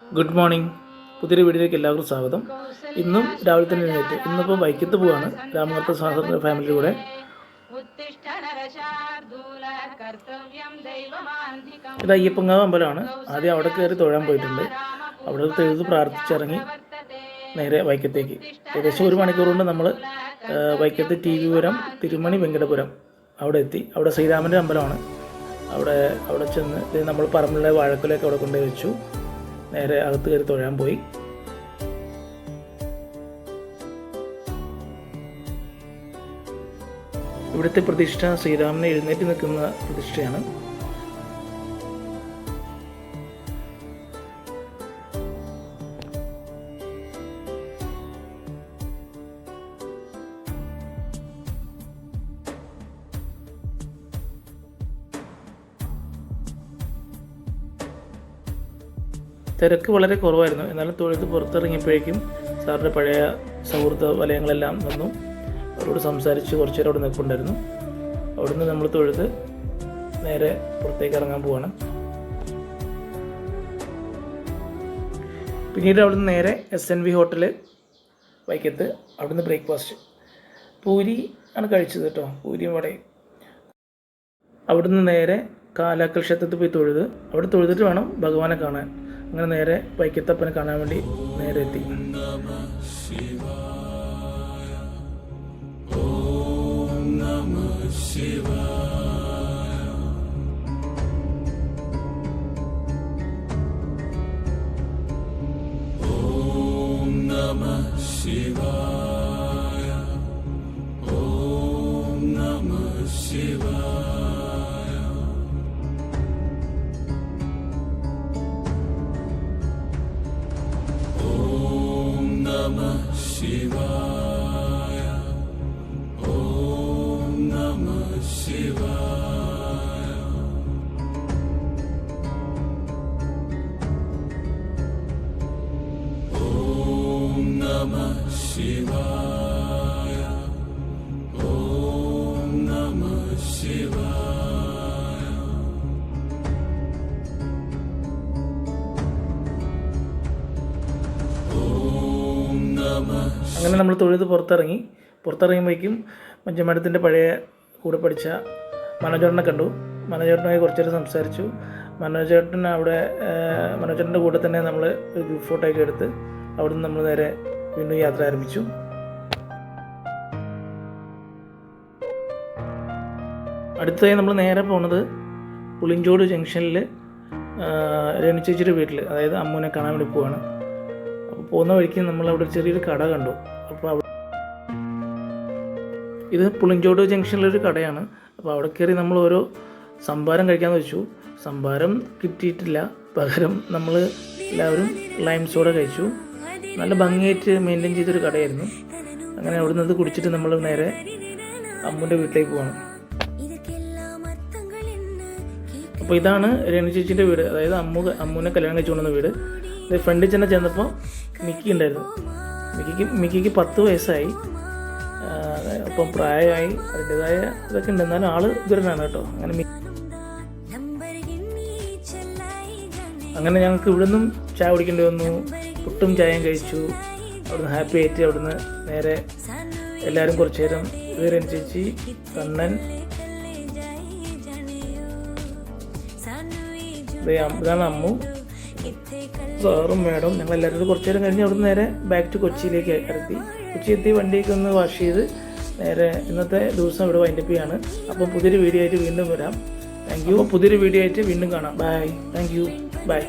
Good morning. പുതിയൊരു വീഡിയോയിലേക്ക് എല്ലാവർക്കും സ്വാഗതം. ഇന്നും രാവിലെ തന്നെ എഴുന്നേറ്റ് ഇന്നിപ്പോൾ ബൈക്കത്ത് പോവാണ് രാമകർത്ത സഹോദരൻ്റെ ഫാമിലി കൂടെ. ഇത് അയ്യപ്പങ്കാവ് അമ്പലമാണ്. ആദ്യം അവിടെ കയറി തൊഴാൻ പോയിട്ടുണ്ട്. അവിടെ തൊഴുത് പ്രാർത്ഥിച്ചിറങ്ങി നേരെ വൈക്കത്തേക്ക്. ഏകദേശം 1 മണിക്കൂർ കൊണ്ട് നമ്മൾ വൈക്കത്ത് TV പുരം തിരുമണി വെങ്കടപുരം അവിടെ എത്തി. അവിടെ ശ്രീരാമൻ്റെ അമ്പലമാണ്. അവിടെ ചെന്ന് നമ്മൾ പറമ്പിലെ വാഴക്കുലയൊക്കെ അവിടെ കൊണ്ടുപോയി വെച്ചു. നേരെ അകത്ത് കയറി തൊഴാൻ പോയി. ഇവിടുത്തെ പ്രതിഷ്ഠ ശ്രീരാമനെ എഴുന്നേറ്റ് നിൽക്കുന്ന പ്രതിഷ്ഠയാണ്. തിരക്ക് വളരെ കുറവായിരുന്നു. എന്നാലും തൊഴുത് പുറത്തിറങ്ങിയപ്പോഴേക്കും സാറിൻ്റെ പഴയ സൗഹൃദ വലയങ്ങളെല്ലാം വന്നു. അവരോട് സംസാരിച്ച് കുറച്ച് നേരം അവിടെ നിൽപ്പുണ്ടായിരുന്നു. അവിടുന്ന് നമ്മൾ തൊഴുത് നേരെ പുറത്തേക്ക് ഇറങ്ങാൻ പോവാണ്. പിന്നീട് അവിടുന്ന് നേരെ SNV ഹോട്ടല് വൈക്കത്ത്. അവിടുന്ന് ബ്രേക്ക്ഫാസ്റ്റ് പൂരി ആണ് കഴിച്ചത് കേട്ടോ, പൂരിയും വടയും. അവിടുന്ന് നേരെ കാലാക്കൽ ക്ഷേത്രത്തിൽ പോയി തൊഴുത് അവിടെ തൊഴുതിട്ട് വേണം ഭഗവാനെ കാണാൻ. അങ്ങനെ നേരെ വൈക്കത്തപ്പനെ കാണാൻ വേണ്ടി നേരെ എത്തി. അങ്ങനെ നമ്മൾ തൊഴുത് പുറത്തിറങ്ങിയപ്പോഴേക്കും മഞ്ചമാടത്തിൻ്റെ പഴയ കൂടെ പഠിച്ച മനോജേട്ടനെ കണ്ടു. മനോജേട്ടനുമായി കുറച്ച് നേരം സംസാരിച്ചു. മനോജേട്ടൻ്റെ കൂടെ തന്നെ നമ്മൾ ഒരു ഗ്രൂപ്പ് ഫോട്ടോ ഒക്കെ എടുത്ത് അവിടുന്ന് നമ്മൾ നേരെ വീണ്ടും യാത്ര ആരംഭിച്ചു. അടുത്തതായി നമ്മൾ നേരെ പോകുന്നത് പുളിഞ്ചോട് ജംഗ്ഷനിൽ രേണു ചേച്ചിയുടെ വീട്ടിൽ, അതായത് അമ്മൂനെ കാണാൻ വേണ്ടി പോവാണ്. അപ്പോൾ പോകുന്ന വഴിക്ക് നമ്മളവിടെ ചെറിയൊരു കട കണ്ടു. അപ്പോൾ ഇത് പുളിഞ്ചോട് ജംഗ്ഷനിലൊരു കടയാണ്. അപ്പോൾ അവിടെ കയറി നമ്മൾ ഓരോ സംഭാരം കഴിക്കാമെന്ന് വെച്ചു. സംഭാരം കിട്ടിയിട്ടില്ല. പകരം നമ്മൾ എല്ലാവരും ലൈം സോഡ കഴിച്ചു. നല്ല ഭംഗിയായിട്ട് മെയിൻറ്റെയിൻ ചെയ്തൊരു കടയായിരുന്നു. അങ്ങനെ അവിടെ നിന്ന് കുടിച്ചിട്ട് നമ്മൾ നേരെ അമ്മൂൻ്റെ വീട്ടിലേക്ക് പോവാണ്. അപ്പോൾ ഇതാണ് രേണു ചേച്ചിൻ്റെ വീട്, അതായത് അമ്മൂനെ കല്യാണം കഴിച്ചു കൊണ്ടുവന്ന വീട്. ഫ്രണ്ടിൽ തന്നെ ചെന്നപ്പോൾ മിക്കി ഉണ്ടായിരുന്നു. മിക്കിക്ക് 10 വയസ്സായി. അപ്പം പ്രായമായി, അതിൻ്റെതായ ഇതൊക്കെ ഉണ്ട്. എന്നാലും ആള് ദുരനാണ് കേട്ടോ. അങ്ങനെ ഞങ്ങൾക്ക് ഇവിടെ നിന്നും ചായ കുടിക്കേണ്ടി വന്നു. പുട്ടും ചായയും കഴിച്ചു. അവിടുന്ന് ഹാപ്പി ആയിട്ട് അവിടുന്ന് നേരെ എല്ലാവരും കുറച്ച് നേരം രേണു ചേച്ചി, കണ്ണൻ, ഇതാണ് അമ്മു, സാറും മേഡം, ഞങ്ങൾ എല്ലാവരും കുറച്ച് നേരം കഴിഞ്ഞ് അവിടുന്ന് നേരെ ബാക്ക് ടു കൊച്ചിയിലേക്ക് കൊച്ചി എത്തി വണ്ടിയൊക്കെ ഒന്ന് വാഷ് ചെയ്ത് നേരെ ഇന്നത്തെ ദിവസം ഇവിടെ വൈൻഡപ്പ് ചെയ്യാണ്. അപ്പോൾ പുതിയൊരു വീഡിയോ ആയിട്ട് വീണ്ടും വരാം. Thank you. പുതിയൊരു വീഡിയോ ആയിട്ട് വീണ്ടും കാണാം. ബൈ. Thank you. ബൈ.